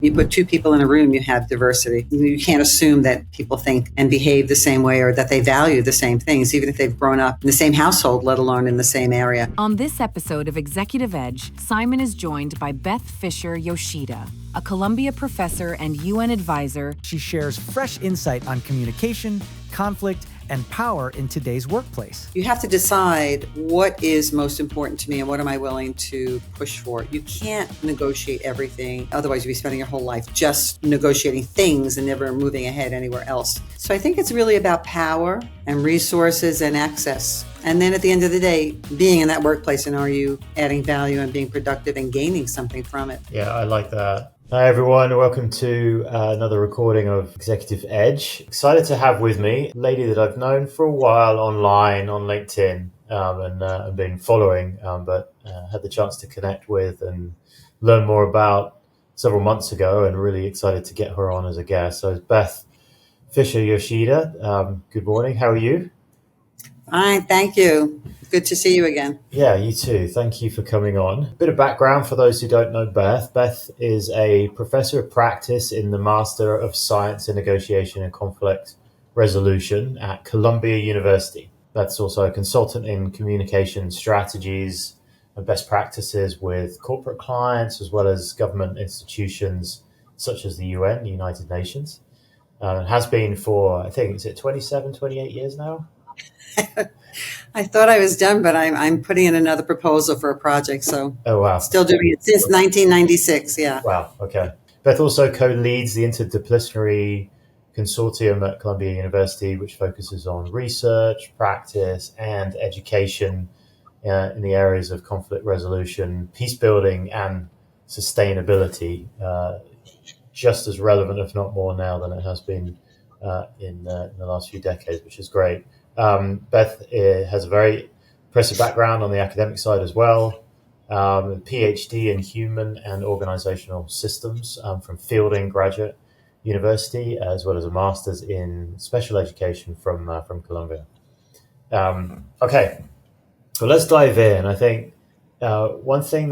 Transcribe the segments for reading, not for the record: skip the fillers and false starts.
You put two people in a room, you have diversity. You can't assume that people think and behave the same way or that they value the same things, even if they've grown up in the same household, let alone in the same area. On this episode of Executive Edge, Simon is joined by Beth Fisher-Yoshida, a Columbia professor and UN advisor. She shares fresh insight on communication, conflict, and power in today's workplace. You have to decide what is most important to me and what am I willing to push for. You can't negotiate everything. Otherwise, you'd be spending your whole life just negotiating things and never moving ahead anywhere else. So I think it's really about power and resources and access. And then at the end of the day, being in that workplace, and are you adding value and being productive and gaining something from it? Yeah, I like that. Hi everyone, welcome to another recording of Executive Edge. Excited to have with me a lady that I've known for a while online on LinkedIn and been following, but had the chance to connect with and learn more about several months ago, and really excited to get her on as a guest. So it's Beth Fisher-Yoshida. Good morning, how are you? Fine, thank you. Good to see you again. Yeah, you too. Thank you for coming on. A bit of background for those who don't know Beth. Beth is a professor of practice in the Master of Science in Negotiation and Conflict Resolution at Columbia University. Beth's also a consultant in communication strategies and best practices with corporate clients as well as government institutions such as the UN, the United Nations. Has been for, I think, is it 27, 28 years now? I thought I was done, but I'm putting in another proposal for a project, so oh wow, still doing it since 1996. Yeah. Wow. Okay. Beth also co-leads the interdisciplinary consortium at Columbia University, which focuses on research, practice, and education in the areas of conflict resolution, peace building, and sustainability. Just as relevant, if not more, now than it has been in the last few decades, which is great. Beth has a very impressive background on the academic side as well. A PhD in human and organizational systems from Fielding Graduate University, as well as a master's in special education from Columbia. Okay, so let's dive in. I think one thing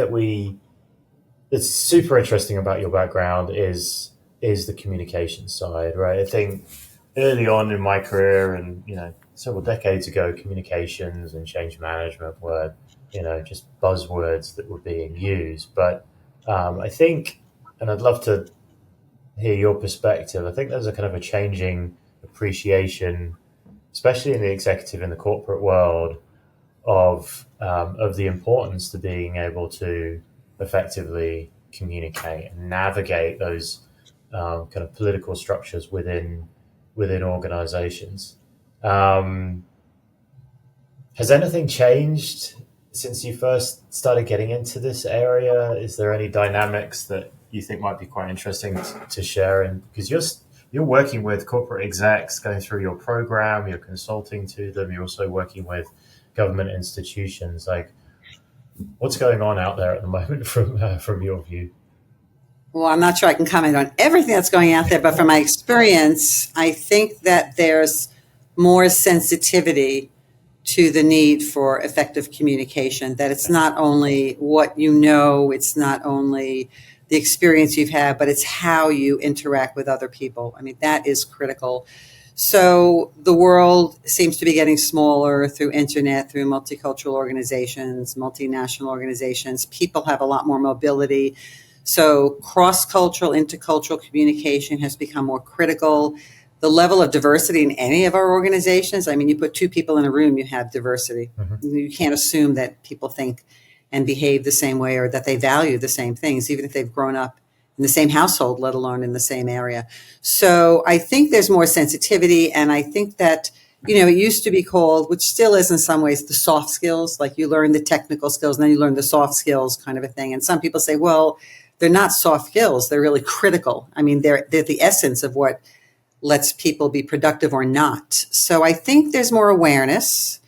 that's super interesting about your background is the communication side, right? I think early on in my career, and several decades ago, communications and change management were, just buzzwords that were being used. But I think, and I'd love to hear your perspective, I think there's a kind of a changing appreciation, especially in the executive and the corporate world, of the importance to being able to effectively communicate and navigate those kind of political structures within organizations. Has anything changed since you first started getting into this area? Is there any dynamics that you think might be quite interesting to share? And because you're working with corporate execs, going through your program, you're consulting to them, you're also working with government institutions. Like, what's going on out there at the moment from your view? Well, I'm not sure I can comment on everything that's going out there, but from my experience, I think that there's more sensitivity to the need for effective communication, that it's not only what you know, it's not only the experience you've had, but it's how you interact with other people. I mean, that is critical. So the world seems to be getting smaller through internet, through multicultural organizations, multinational organizations. People have a lot more mobility. So cross-cultural, intercultural communication has become more critical. The level of diversity in any of our organizations, I mean, you put two people in a room, you have diversity. Mm-hmm. You can't assume that people think and behave the same way or that they value the same things, even if they've grown up in the same household, let alone in the same area. So I think there's more sensitivity, and I think that, it used to be called, which still is in some ways, the soft skills, like you learn the technical skills and then you learn the soft skills kind of a thing. And some people say, well, they're not soft skills, they're really critical. I mean, they're the essence of what lets people be productive or not. So I think there's more awareness.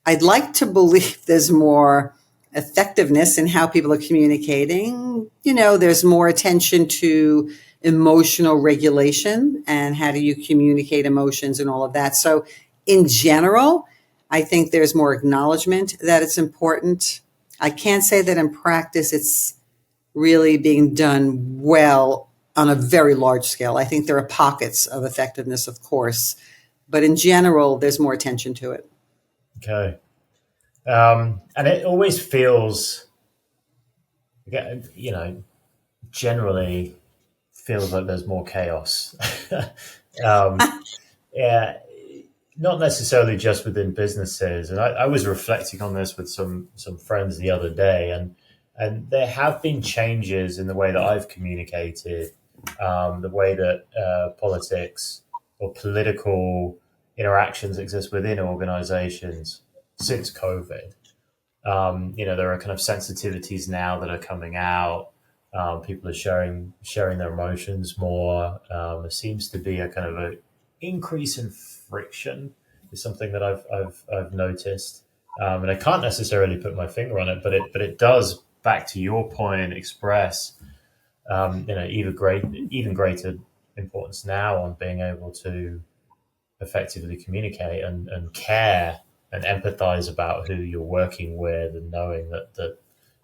I'd like to believe there's more effectiveness in how people are communicating. There's more attention to emotional regulation and how do you communicate emotions and all of that. So in general, I think there's more acknowledgement that it's important. I can't say that in practice it's really being done well on a very large scale. I think there are pockets of effectiveness, of course, but in general, there's more attention to it. Okay. And it always feels, generally feels like there's more chaos. Yeah, not necessarily just within businesses. And I was reflecting on this with some friends the other day, and there have been changes in the way that I've communicated, the way that politics or political interactions exist within organizations since COVID. There are kind of sensitivities now that are coming out. People are sharing their emotions more. There seems to be a kind of a increase in friction is something that I've noticed, and I can't necessarily put my finger on it, but it does, back to your point, express even greater importance now on being able to effectively communicate and care and empathize about who you're working with, and knowing that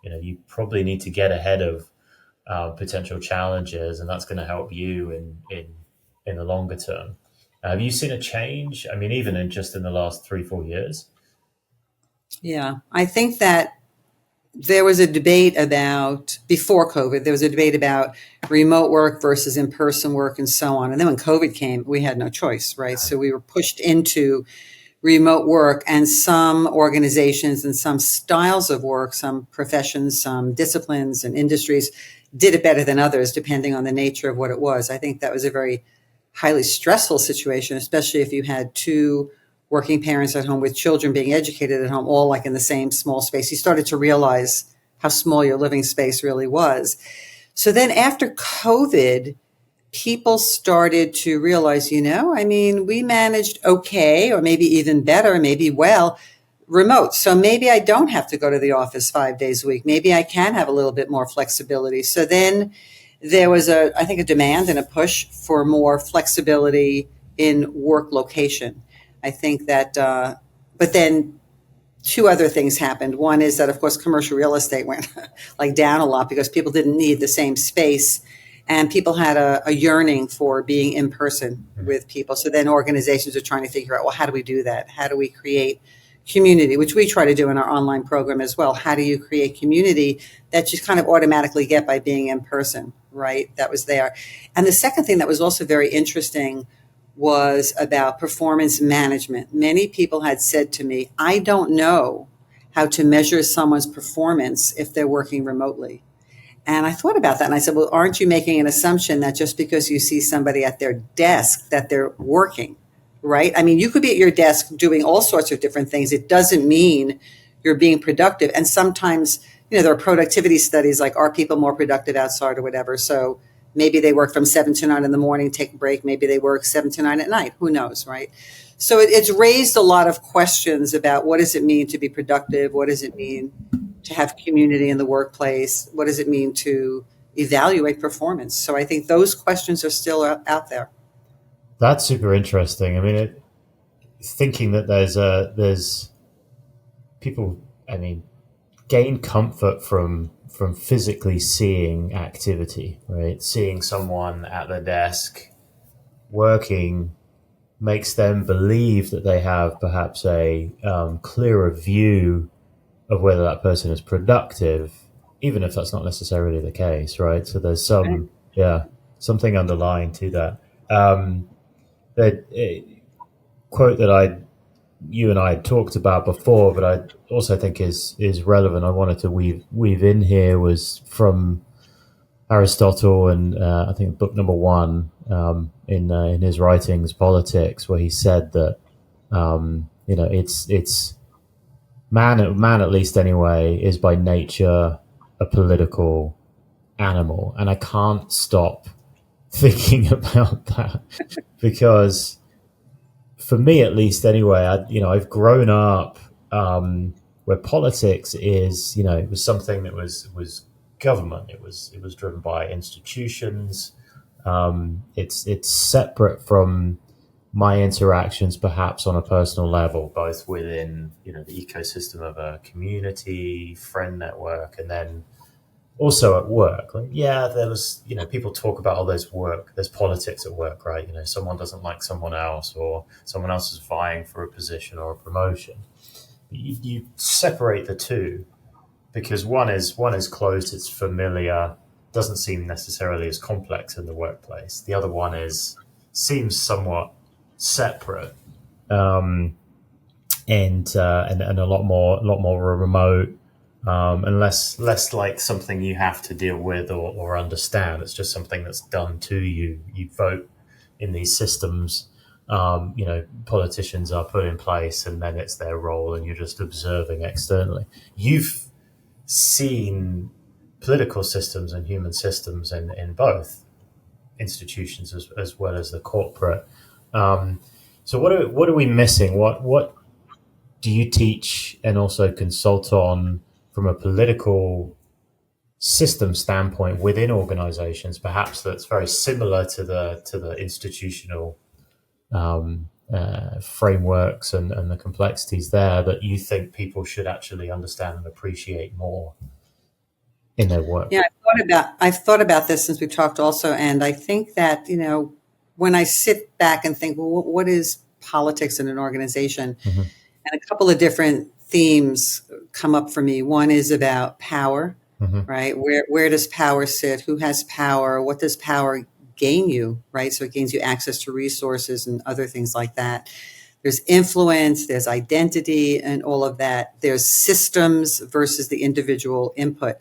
you probably need to get ahead of potential challenges, and that's going to help you in the longer term. Have you seen a change? I mean, even in the last 3-4 years? Yeah, I think that there was a debate before COVID, there was a debate about remote work versus in-person work and so on. And then when COVID came, we had no choice, right? So we were pushed into remote work, and some organizations and some styles of work, some professions, some disciplines and industries did it better than others, depending on the nature of what it was. I think that was a very highly stressful situation, especially if you had two working parents at home with children being educated at home, all like in the same small space. You started to realize how small your living space really was. So then after COVID, people started to realize, we managed okay, or maybe even better, maybe remote. So maybe I don't have to go to the office 5 days a week. Maybe I can have a little bit more flexibility. So then there was a demand and a push for more flexibility in work location. I think that, but then two other things happened. One is that, of course, commercial real estate went down a lot because people didn't need the same space, and people had a yearning for being in person with people. So then organizations are trying to figure out, well, how do we do that? How do we create community, which we try to do in our online program as well? How do you create community that you kind of automatically get by being in person, right? That was there. And the second thing that was also very interesting was about performance management. Many people had said to me, I don't know how to measure someone's performance if they're working remotely. And I thought about that, and I said, well, aren't you making an assumption that just because you see somebody at their desk that they're working, right? I mean, you could be at your desk doing all sorts of different things. It doesn't mean you're being productive. And sometimes, there are productivity studies like, are people more productive outside or whatever? So maybe they work from 7 to 9 in the morning, take a break. Maybe they work 7 to 9 at night. Who knows, right? So it's raised a lot of questions about what does it mean to be productive? What does it mean to have community in the workplace? What does it mean to evaluate performance? So I think those questions are still out there. That's super interesting. I mean, thinking that there's people, gain comfort from physically seeing activity, right? Seeing someone at their desk working makes them believe that they have perhaps a clearer view of whether that person is productive, even if that's not necessarily the case, right? So there's something underlying to that. The quote that you and I had talked about before, but I also think is relevant. I wanted to weave in here was from Aristotle, and I think book number 1 in his writings, Politics, where he said that it's man at least anyway is by nature a political animal, and I can't stop thinking about that because for me at least anyway, I've grown up where politics is, it was something that was government. It was driven by institutions. It's separate from my interactions, perhaps on a personal level, both within the ecosystem of a community, friend network, and then also at work, like, yeah, there was, people talk about all those work, there's politics at work, right? Someone doesn't like someone else, or someone else is vying for a position or a promotion. You separate the two, because one is closed, it's familiar, doesn't seem necessarily as complex in the workplace. The other one seems somewhat separate, and a lot more remote, and less like something you have to deal with or understand. It's just something that's done to you. You vote in these systems. Politicians are put in place, and then it's their role, and you're just observing externally. You've seen political systems and human systems in both institutions as well as the corporate. So what are we missing? What do you teach and also consult on from a political system standpoint within organizations, perhaps that's very similar to the institutional frameworks and the complexities there, that you think people should actually understand and appreciate more in their work? Yeah, I've thought about this since we talked also, and I think that, when I sit back and think, well, what is politics in an organization? Mm-hmm. And a couple of different themes come up for me. One is about power, Mm-hmm. right? Where does power sit? Who has power? What does power gain you, right? So it gains you access to resources and other things like that. There's influence, there's identity, and all of that. There's systems versus the individual input.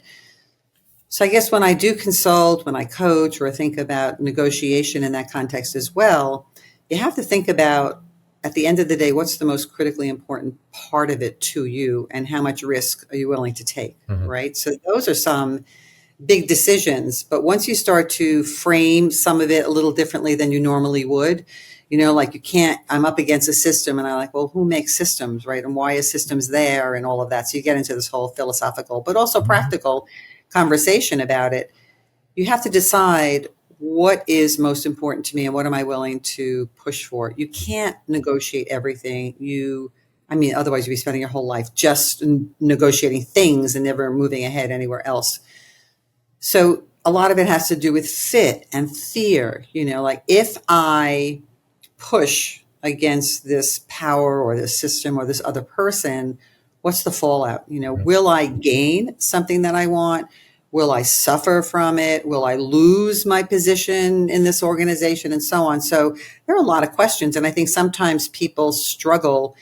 So I guess when I do consult, when I coach, or think about negotiation in that context as well, you have to think about, at the end of the day, what's the most critically important part of it to you, and how much risk are you willing to take, Mm-hmm. right? So those are some big decisions. But once you start to frame some of it a little differently than you normally would, like, I'm up against a system, and I'm like, well, who makes systems, right? And why is systems there, and all of that. So you get into this whole philosophical, but also practical conversation about it. You have to decide, what is most important to me, and what am I willing to push for? You can't negotiate everything. Otherwise you'd be spending your whole life just negotiating things and never moving ahead anywhere else. So a lot of it has to do with fit and fear. Like, if I push against this power or this system or this other person, what's the fallout? Will I gain something that I want? Will I suffer from it? Will I lose my position in this organization, and so on? So there are a lot of questions. And I think sometimes people struggle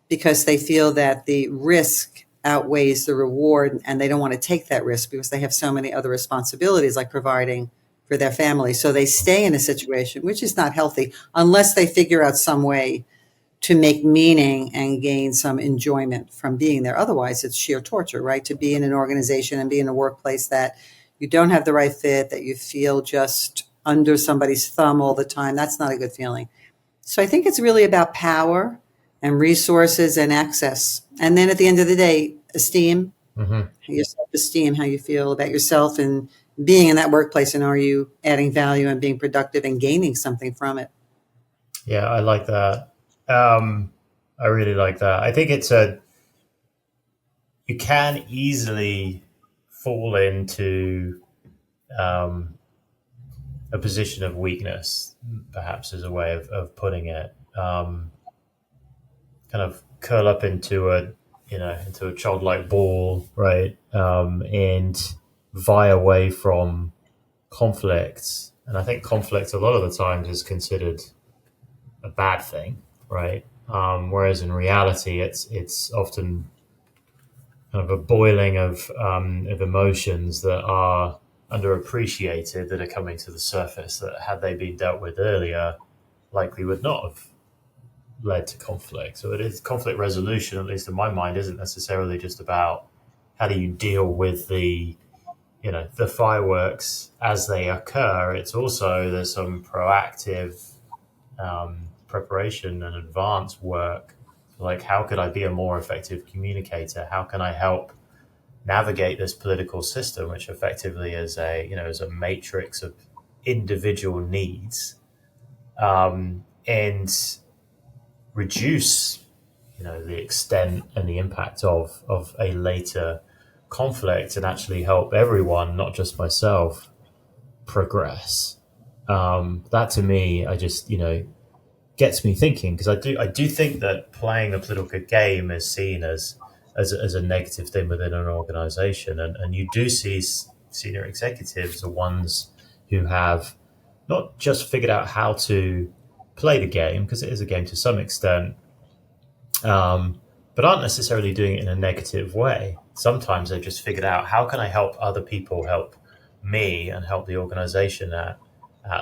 because they feel that the risk outweighs the reward, and they don't want to take that risk because they have so many other responsibilities, like providing for their family. So they stay in a situation which is not healthy, unless they figure out some way to make meaning and gain some enjoyment from being there. Otherwise, it's sheer torture, right? To be in an organization and be in a workplace that you don't have the right fit, that you feel just under somebody's thumb all the time. That's not a good feeling. So I think it's really about power and resources and access. And then at the end of the day, esteem, Mm-hmm. your self-esteem, how you feel about yourself and being in that workplace, and are you adding value and being productive and gaining something from it? Yeah, I like that. I really like that. I think you can easily fall into a position of weakness, perhaps, is a way of putting it. Kind of curl up into a childlike ball, right? And vie away from conflict. And I think conflict a lot of the times is considered a bad thing, right? Whereas in reality, it's often kind of a boiling of emotions that are underappreciated, that are coming to the surface, that, had they been dealt with earlier, likely would not have led to conflict. So it is conflict resolution, at least in my mind, isn't necessarily just about how do you deal with the fireworks as they occur. It's also, there's some proactive preparation and advanced work, like, how could I be a more effective communicator? How can I help navigate this political system, which effectively is a matrix of individual needs, and reduce the extent and the impact of a later conflict and actually help everyone, not just myself, progress. That to me, I just, gets me thinking, because I do think that playing a political game is seen as a negative thing within an organization, and you do see senior executives are ones who have not just figured out how to play the game, because it is a game to some extent, but aren't necessarily doing it in a negative way. Sometimes they've just figured out, how can I help other people help me and help the organization at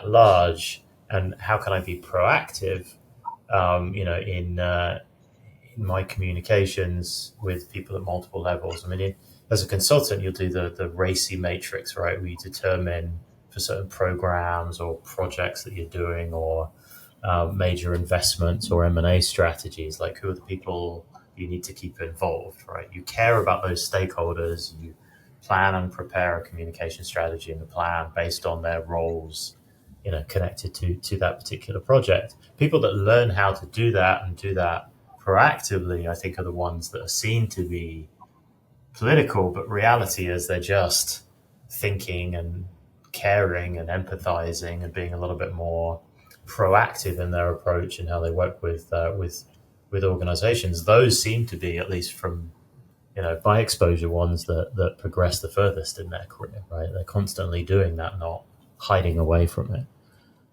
large, and how can I be proactive, in my communications with people at multiple levels. I mean, as a consultant, you'll do the RACI matrix, right, where you determine for certain programs or projects that you're doing, or major investments or M&A strategies, like who are the people you need to keep involved, right? You care about those stakeholders, you plan and prepare a communication strategy and a plan based on their roles, connected to that particular project. People that learn how to do that and do that proactively, I think, are the ones that are seen to be political, but reality is they're just thinking and caring and empathizing and being a little bit more proactive in their approach and how they work with organizations. Those seem to be, at least from my exposure, ones that progress the furthest in their career, right? They're constantly doing that, not hiding away from it.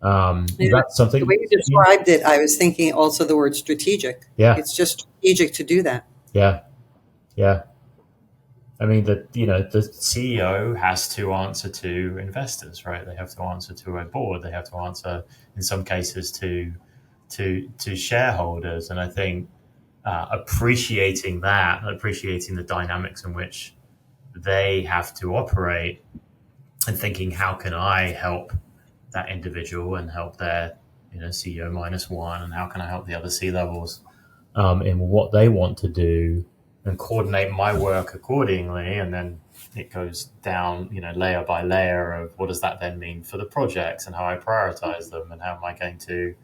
That's something. The way you described it, I was thinking also the word strategic. Yeah. It's just strategic to do that. Yeah. I mean, the CEO has to answer to investors, right? They have to answer to a board. They have to answer, in some cases, to shareholders. And I think appreciating the dynamics in which they have to operate, and thinking, how can I help that individual and help their CEO -1, and how can I help the other C-levels in what they want to do, and coordinate my work accordingly. And then it goes down, layer by layer of what does that then mean for the projects, and how I prioritize them, and how am I going to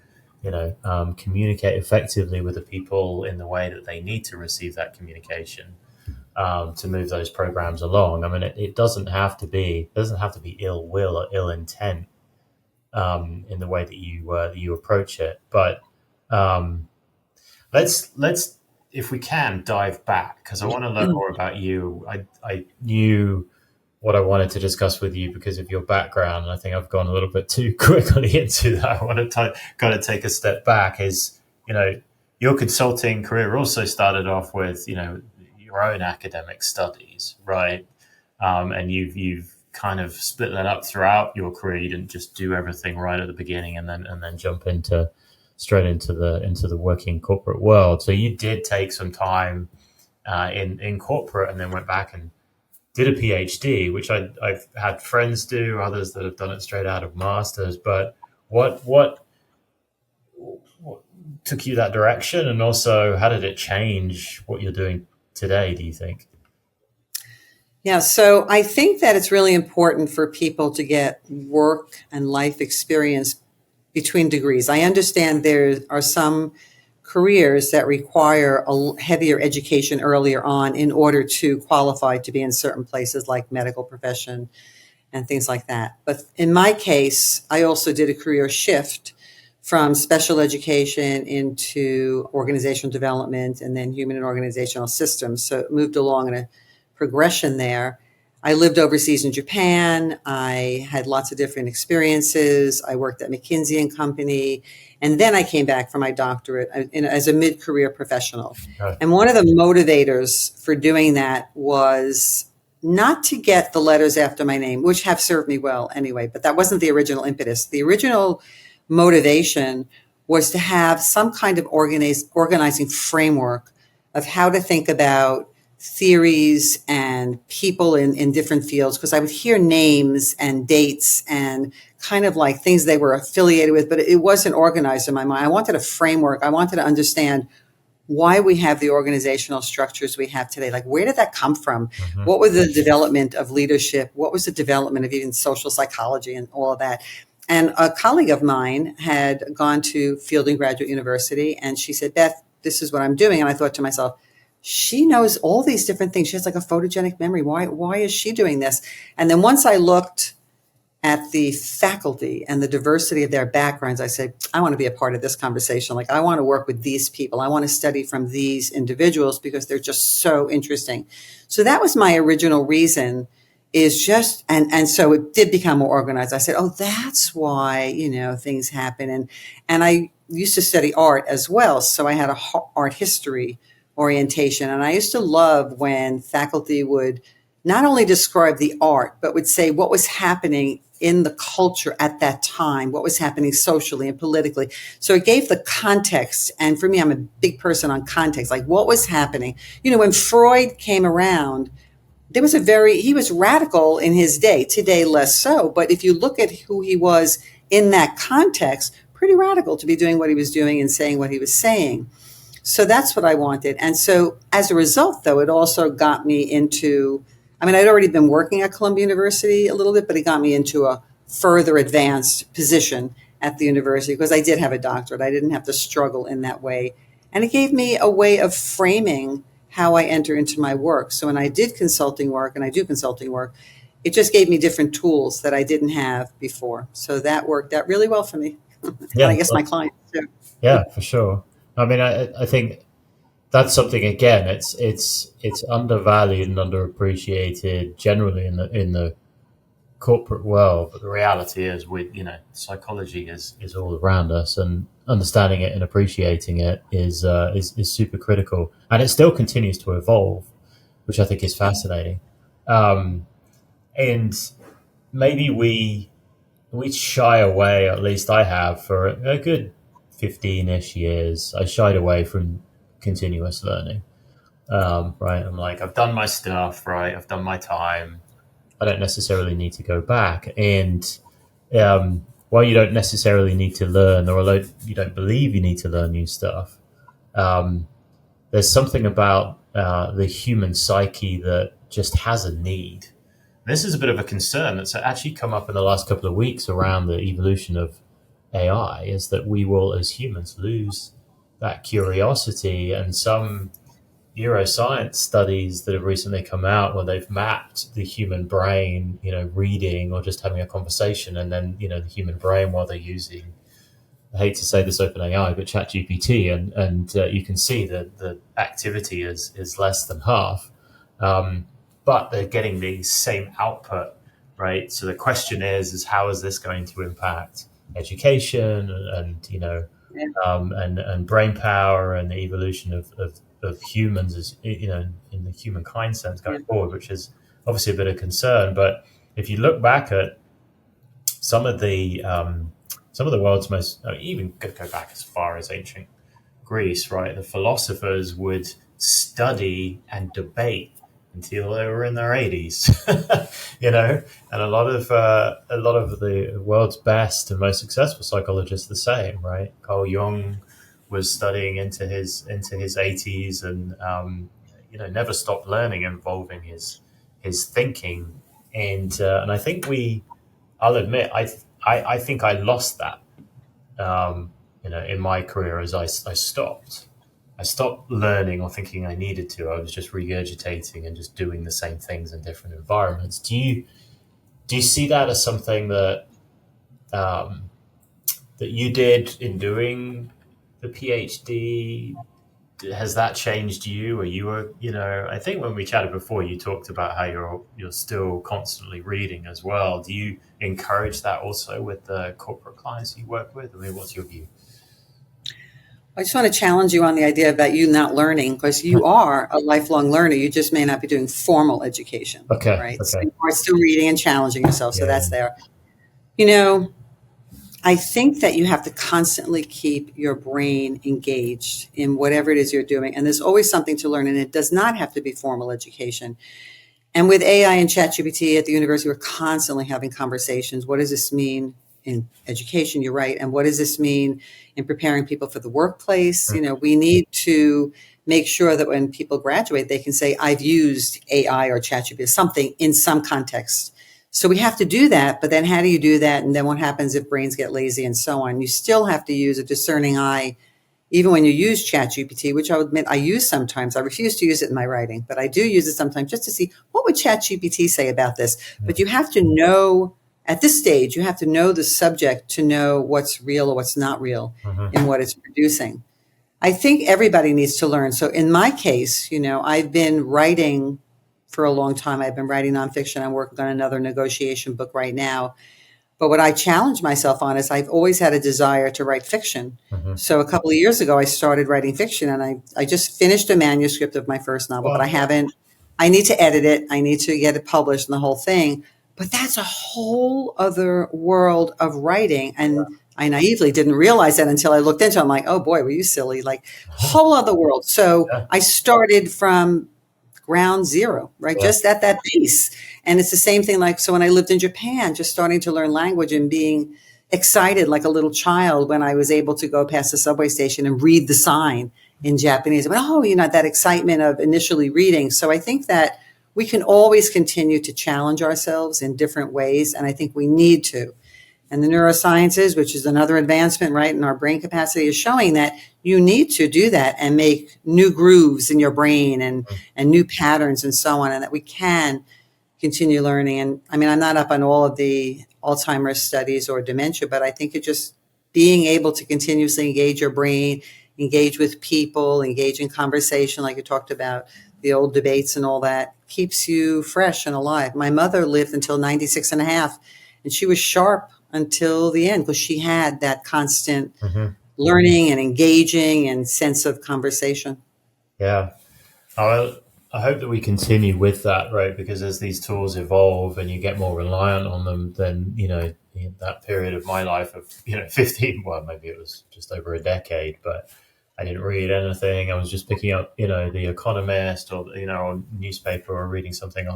communicate effectively with the people in the way that they need to receive that communication, to move those programs along. I mean, it doesn't have to be ill will or ill intent in the way that you approach it. But let's if we can dive back, because I want to learn more about you. I knew what I wanted to discuss with you because of your background, and I think I've gone a little bit too quickly into that. I want to kind of take a step back. Is your consulting career also started off with your own academic studies, right? And you've kind of split that up throughout your career. You didn't just do everything right at the beginning and then jump straight into the working corporate world. So you did take some time in corporate, and then went back and did a PhD, which I've had friends do, others that have done it straight out of masters. But what took you that direction, and also how did it change what you're doing today, do you think? Yeah, so I think that it's really important for people to get work and life experience between degrees. I understand there are some careers that require a heavier education earlier on in order to qualify to be in certain places like medical profession and things like that. But in my case, I also did a career shift from special education into organizational development and then human and organizational systems. So it moved along in a progression there. I lived overseas in Japan. I had lots of different experiences. I worked at McKinsey and Company. And then I came back for my doctorate as a mid-career professional. Right. And one of the motivators for doing that was not to get the letters after my name, which have served me well anyway, but that wasn't the original impetus. The original motivation was to have some kind of organizing framework of how to think about theories and people in different fields, because I would hear names and dates and kind of like things they were affiliated with, but it wasn't organized in my mind. I wanted a framework. I wanted to understand why we have the organizational structures we have today. Like, where did that come from? Mm-hmm. What was the development of leadership? What was the development of even social psychology and all of that? And a colleague of mine had gone to Fielding Graduate University, and she said, Beth, this is what I'm doing. And I thought to myself, she knows all these different things. She has like a photogenic memory. Why is she doing this? And then once I looked at the faculty and the diversity of their backgrounds, I said, I want to be a part of this conversation. Like, I want to work with these people. I want to study from these individuals because they're just so interesting. So that was my original reason, is just, and so it did become more organized. I said, oh, that's why, things happen. And I used to study art as well. So I had a art history orientation. And I used to love when faculty would not only describe the art, but would say what was happening in the culture at that time, what was happening socially and politically. So it gave the context. And for me, I'm a big person on context, like what was happening. When Freud came around, he was radical in his day, today less so. But if you look at who he was in that context, pretty radical to be doing what he was doing and saying what he was saying. So that's what I wanted. And so as a result, though, it also got me into, I'd already been working at Columbia University a little bit, but it got me into a further advanced position at the university because I did have a doctorate. I didn't have to struggle in that way. And it gave me a way of framing how I enter into my work. So when I did consulting work, and I do consulting work, it just gave me different tools that I didn't have before. So that worked out really well for me. Yeah, and I guess my clients too. Yeah, for sure. I think that's something, again, it's undervalued and underappreciated generally in the corporate world, but the reality is, psychology is all around us, and understanding it and appreciating it is super critical, and it still continues to evolve, which I think is fascinating. And maybe we shy away, at least I have, for a good 15-ish years. I shied away from continuous learning. Right, I'm like, I've done my stuff, right? I've done my time. I don't necessarily need to go back. And while you don't necessarily need to learn, or although you don't believe you need to learn new stuff, there's something about the human psyche that just has a need. This is a bit of a concern that's actually come up in the last couple of weeks around the evolution of AI, is that we will, as humans, lose that curiosity. And some neuroscience studies that have recently come out where they've mapped the human brain, reading or just having a conversation, and then, the human brain while they're using, I hate to say this, OpenAI, but ChatGPT, and you can see that the activity is less than half, but they're getting the same output, right? So the question is how is this going to impact education and brain power and the evolution of humans, as in the humankind sense going forward, which is obviously a bit of concern. But if you look back at some of the world's most, even go back as far as ancient Greece, right? The philosophers would study and debate until they were in their 80s, and a lot of the world's best and most successful psychologists the same, right? Carl Jung was studying into his 80s, and never stopped learning, involving his thinking, and I think I'll admit, I think I lost that, in my career as I stopped. I stopped learning or thinking I needed to. I was just regurgitating and just doing the same things in different environments. Do you see that as something that that you did in doing the PhD? Has that changed you? Or you were, I think when we chatted before, you talked about how you're still constantly reading as well. Do you encourage that also with the corporate clients you work with? What's your view? I just want to challenge you on the idea about you not learning, because you are a lifelong learner. You just may not be doing formal education. Okay. Right. Okay. So you are still reading and challenging yourself. So that's there. I think that you have to constantly keep your brain engaged in whatever it is you're doing. And there's always something to learn. And it does not have to be formal education. And with AI and ChatGPT at the university, we're constantly having conversations. What does this mean in education? You're right. And what does this mean in preparing people for the workplace? We need to make sure that when people graduate, they can say, I've used AI or ChatGPT, something in some context. So we have to do that. But then how do you do that? And then what happens if brains get lazy and so on? You still have to use a discerning eye, even when you use ChatGPT, which I'll admit I use sometimes, I refuse to use it in my writing, but I do use it sometimes just to see what would ChatGPT say about this. But you have to know, at this stage, you have to know the subject to know what's real or what's not real in what it's producing. I think everybody needs to learn. So in my case, I've been writing for a long time. I've been writing nonfiction. I'm working on another negotiation book right now. But what I challenge myself on is I've always had a desire to write fiction. So a couple of years ago, I started writing fiction, and I just finished a manuscript of my first novel, but I need to edit it. I need to get it published and the whole thing. But that's a whole other world of writing. And I naively didn't realize that until I looked into it. I'm like, oh boy, were you silly? Like, whole other world. So I started from ground zero, right? Just at that base. And it's the same thing. Like, so when I lived in Japan, just starting to learn language and being excited like a little child when I was able to go past the subway station and read the sign in Japanese. But, that excitement of initially reading. So I think that we can always continue to challenge ourselves in different ways. And I think we need to. And the neurosciences, which is another advancement, right, in our brain capacity, is showing that you need to do that and make new grooves in your brain and new patterns and so on, and that we can continue learning. And I mean, I'm not up on all of the Alzheimer's studies or dementia, but I think it just being able to continuously engage your brain, engage with people, engage in conversation, like you talked about, the old debates and all that, keeps you fresh and alive. My mother lived until 96 and a half, and she was sharp until the end because she had that constant learning and engaging and sense of conversation. Yeah. I hope that we continue with that, right? Because as these tools evolve and you get more reliant on them, then, in that period of my life of, 15, well, maybe it was just over a decade, but I didn't read anything. I was just picking up, The Economist or, or newspaper or reading something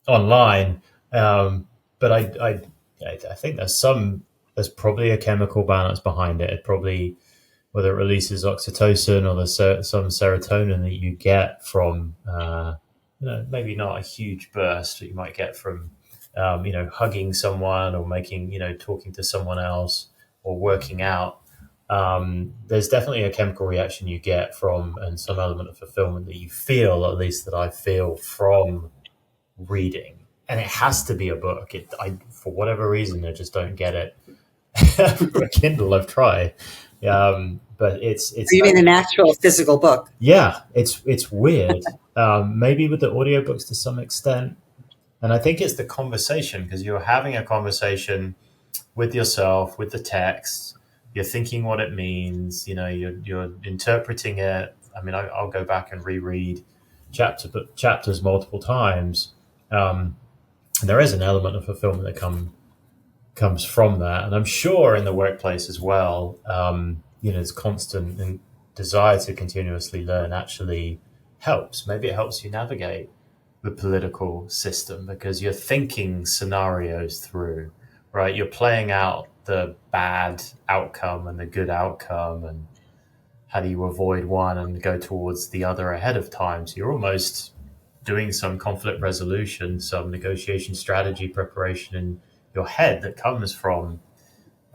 online. But I think there's probably a chemical balance behind it. It probably, whether it releases oxytocin or some serotonin that you get from, maybe not a huge burst that you might get from, hugging someone or talking to someone else or working out. There's definitely a chemical reaction you get from, and some element of fulfillment that you feel, at least that I feel from reading. And it has to be a book. For whatever reason, I just don't get it. For a Kindle, I've tried. But it's. You mean an actual physical book? Yeah, it's weird. Maybe with the audiobooks to some extent. And I think it's the conversation, because you're having a conversation with yourself, with the text. You're thinking what it means. You're interpreting it. I mean, I'll go back and reread chapters multiple times. There is an element of fulfillment that comes from that. And I'm sure in the workplace as well, this constant desire to continuously learn actually helps. Maybe it helps you navigate the political system because you're thinking scenarios through, right? You're playing out the bad outcome and the good outcome, and how do you avoid one and go towards the other ahead of time. So you're almost doing some conflict resolution, some negotiation strategy preparation in your head that comes from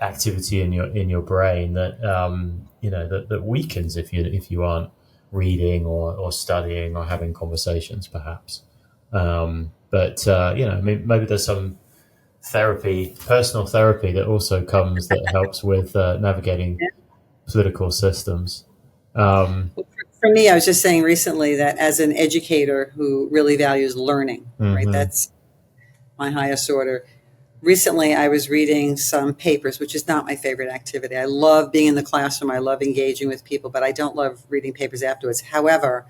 activity in your brain that that weakens if you aren't reading or studying or having conversations, perhaps. Maybe there's some personal therapy that also comes that helps with navigating political systems. For me, I was just saying recently that as an educator who really values learning, right? That's my highest order. Recently, I was reading some papers, which is not my favorite activity. I love being in the classroom. I love engaging with people, but I don't love reading papers afterwards. However,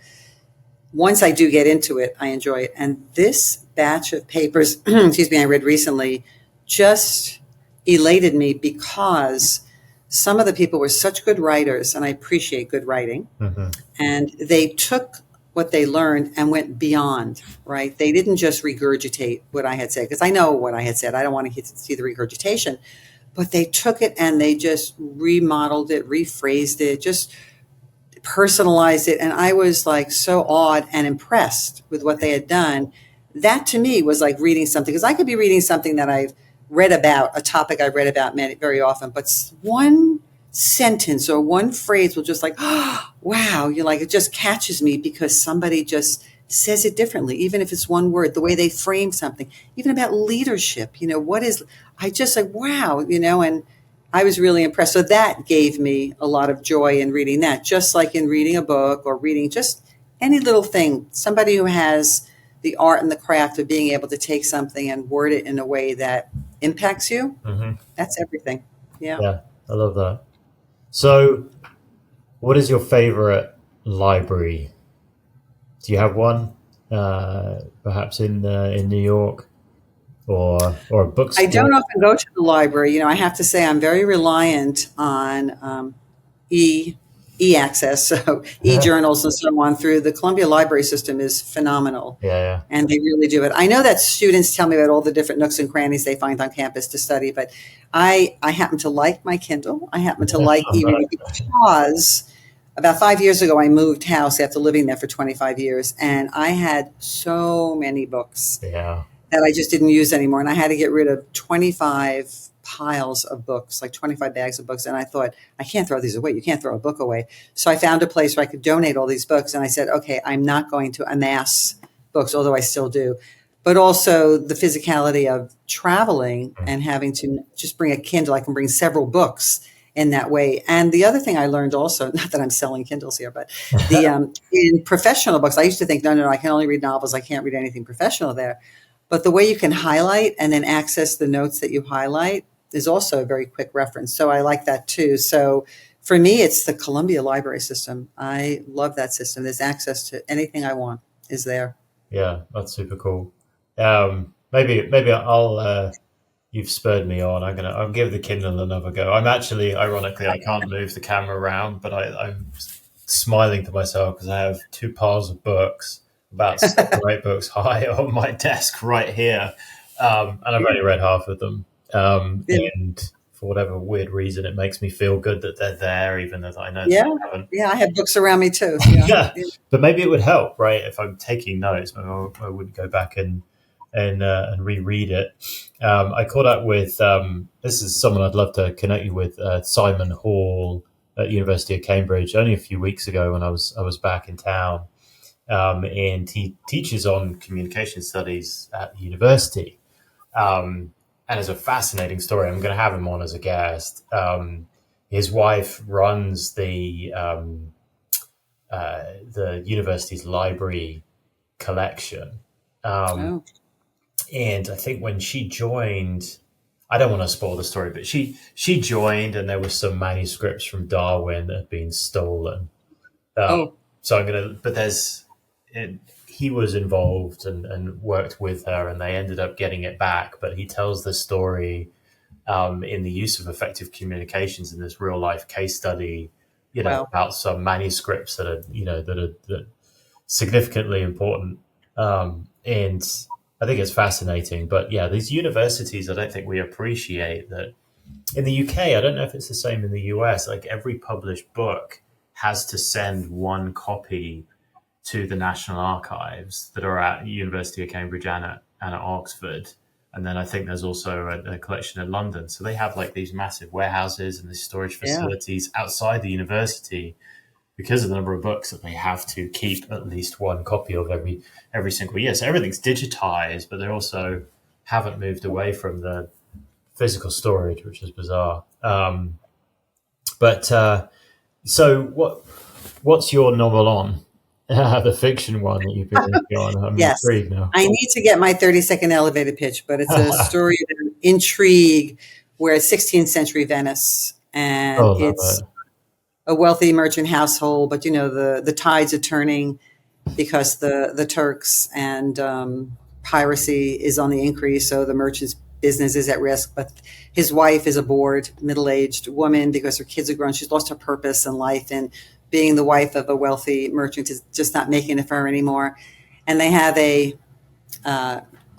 once I do get into it, I enjoy it. And this batch of papers, I read recently, just elated me because some of the people were such good writers, and I appreciate good writing. And they took what they learned and went beyond, right? They didn't just regurgitate what I had said, because I know what I had said. I don't want to see the regurgitation. But they took it and they just remodeled it, rephrased it, just personalized it. And I was like so awed and impressed with what they had done. That to me was like reading something, because I could be reading something that I've read about, a topic I've read about very often, but one sentence or one phrase will just like, oh, wow, you're like, it just catches me because somebody just says it differently, even if it's one word, the way they frame something, even about leadership, I just like, wow, and I was really impressed. So that gave me a lot of joy in reading that, just like in reading a book or reading just any little thing, somebody who has the art and the craft of being able to take something and word it in a way that impacts you. Mm-hmm. That's everything. Yeah. Yeah, I love that. So, what is your favorite library? Do you have one? Perhaps in New York, or a bookstore? I don't often go to the library. I have to say I'm very reliant on e-access, so e-journals and so on through the Columbia Library System is phenomenal. Yeah. And they really do it. I know that students tell me about all the different nooks and crannies they find on campus to study, but I happen to like my Kindle. I happen to like e-reading because about 5 years ago, I moved house after living there for 25 years, and I had so many books that I just didn't use anymore. And I had to get rid of 25 piles of books, like 25 bags of books. And I thought, I can't throw these away. You can't throw a book away. So I found a place where I could donate all these books. And I said, okay, I'm not going to amass books, although I still do. But also the physicality of traveling and having to just bring a Kindle. I can bring several books in that way. And the other thing I learned also, not that I'm selling Kindles here, but in professional books, I used to think, no, I can only read novels. I can't read anything professional there. But the way you can highlight and then access the notes that you highlight is also a very quick reference. So I like that too. So for me, it's the Columbia Library System. I love that system. There's access to anything I want is there. Yeah, that's super cool. Maybe I'll. You've spurred me on. I'll give the Kindle another go. I'm actually, ironically, I can't move the camera around, but I'm smiling to myself because I have 2 piles of books, about 7 or 8 books high on my desk right here, and I've only read half of them. And for whatever weird reason, it makes me feel good that they're there, even though I know they haven't. Yeah, I have books around me too. Yeah. But maybe it would help, right? If I'm taking notes, maybe I would go back and reread it. I caught up with this is someone I'd love to connect you with, Simon Hall at University of Cambridge, only a few weeks ago when I was back in town, and he teaches on communication studies at the university, and it's a fascinating story. I'm going to have him on as a guest. His wife runs the university's library collection. And I think when she joined, I don't want to spoil the story, but she joined, and there were some manuscripts from Darwin that had been stolen. He was involved and worked with her, and they ended up getting it back. But he tells the story in the use of effective communications in this real life case study, about some manuscripts that are significantly important, and I think it's fascinating. But yeah, these universities, I don't think we appreciate that. In the UK, I don't know if it's the same in the US, like every published book has to send one copy to the National Archives that are at University of Cambridge and at Oxford. And then I think there's also a collection in London. So they have like these massive warehouses and these storage facilities outside the university because of the number of books that they have to keep at least one copy of every single year. So everything's digitized, but they also haven't moved away from the physical storage, which is bizarre. So what's your novel on? The fiction one that you've been working on. I'm intrigued now. I need to get my 30-second elevator pitch, but it's a story of intrigue where it's 16th century Venice, and it's a wealthy merchant household, but the tides are turning because the Turks and piracy is on the increase, so the merchant's business is at risk. But his wife is a bored, middle-aged woman because her kids are grown. She's lost her purpose in life, and being the wife of a wealthy merchant is just not making it for her anymore. And they have a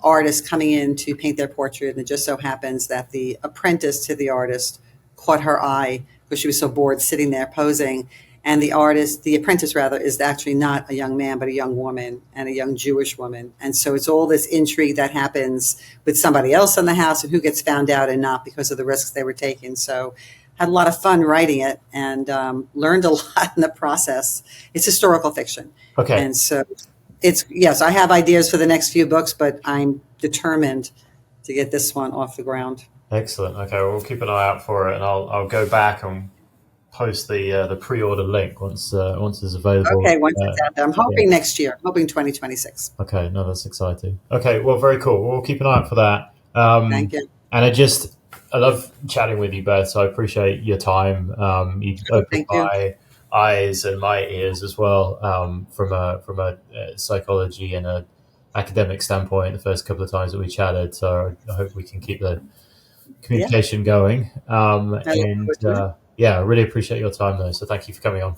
artist coming in to paint their portrait, and it just so happens that the apprentice to the artist caught her eye because she was so bored sitting there posing. And the apprentice rather, is actually not a young man, but a young woman, and a young Jewish woman. And so it's all this intrigue that happens with somebody else in the house and who gets found out and not because of the risks they were taking. So had a lot of fun writing it, and learned a lot in the process. It's historical fiction. Okay. And so yes, I have ideas for the next few books, but I'm determined to get this one off the ground. Excellent. Okay, well, we'll keep an eye out for it, and I'll go back and post the pre-order link once it's available. Okay, once it's out there. I'm hoping next year. I'm hoping 2026. Okay, no, that's exciting. Okay, well, very cool. We'll keep an eye out for that. Thank you. And I love chatting with you, Beth. So I appreciate your time. You opened my eyes and my ears as well, from a psychology and a academic standpoint. The first couple of times that we chatted, so I hope we can keep the communication going. I really appreciate your time, though. So thank you for coming on.